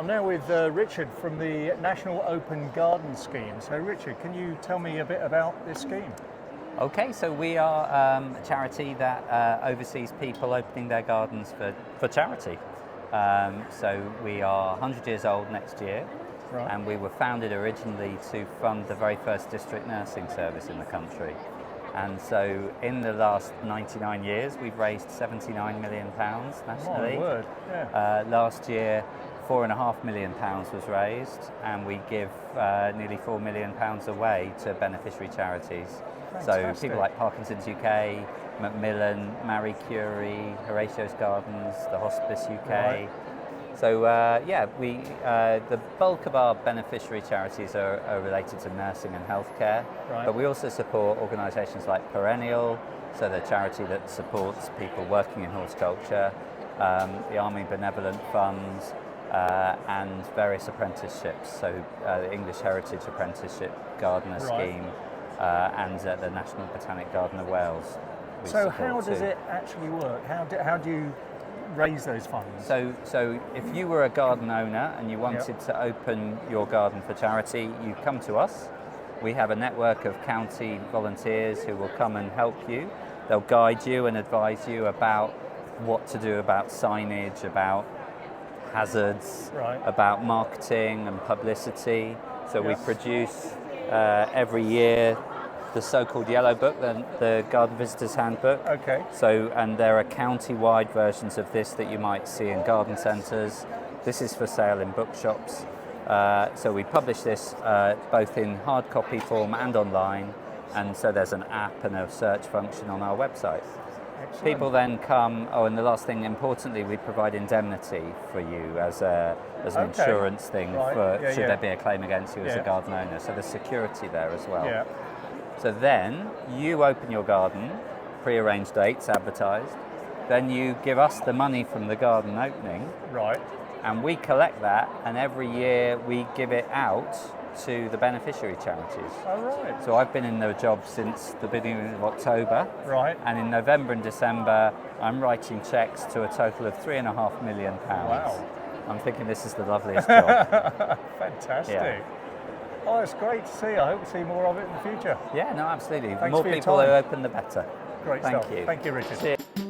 I'm now with Richard from the National Open Garden Scheme. So Richard, can you tell me a bit about this scheme? Okay, so we are a charity that oversees people opening their gardens for charity. So we are 100 years old next year, Right. and we were founded originally to fund the very first district nursing service in the country. And so in the last 99 years, we've raised £79 million nationally. My word, yeah. Last year, £4.5 million was raised, and we give nearly £4 million away to beneficiary charities. Fantastic. So people like Parkinson's UK, Macmillan, Marie Curie, Horatio's Gardens, the Hospice UK. Right. So the bulk of our beneficiary charities are related to nursing and healthcare, Right. but we also support organisations like Perennial, so the charity that supports people working in horticulture, the Army Benevolent Fund, and various apprenticeships, so the English Heritage Apprenticeship Gardener Right. Scheme, and the National Botanic Garden of Wales. we So support how does too. it actually work? How do you raise those funds? So if you were a garden owner and you wanted to open your garden for charity, you come to us. We have a network of county volunteers who will come and help you. They'll guide you and advise you about what to do about signage, about hazards, Right. about marketing and publicity. So we Yes. produce every year the so-called Yellow Book, the Garden Visitor's Handbook. Okay. So, and there are county-wide versions of this that you might see in garden centres. This is for sale in bookshops. So we publish this both in hard copy form and online, and so there's an app and a search function on our website. Excellent. People then come, and the last thing, importantly, we provide indemnity for you as an Okay. insurance thing Right. for Yeah, should yeah. there be a claim against you as Yeah. a garden owner. So there's security there as well. Yeah. So then you open your garden, pre-arranged dates advertised, then you give us the money from the garden opening, Right. and we collect that, and every year we give it out to the beneficiary charities. All right. So I've been in the job since the beginning of October, Right. and in November and December I'm writing cheques to a total of £3.5 million. Wow. I'm thinking this is the loveliest job. Fantastic. Yeah. Oh, it's great to see. I hope to see more of it in the future. Yeah, no, absolutely. The Thanks more for your people who time. open, the better. Great Thank stuff. you. Thank you, Richard. Cheers.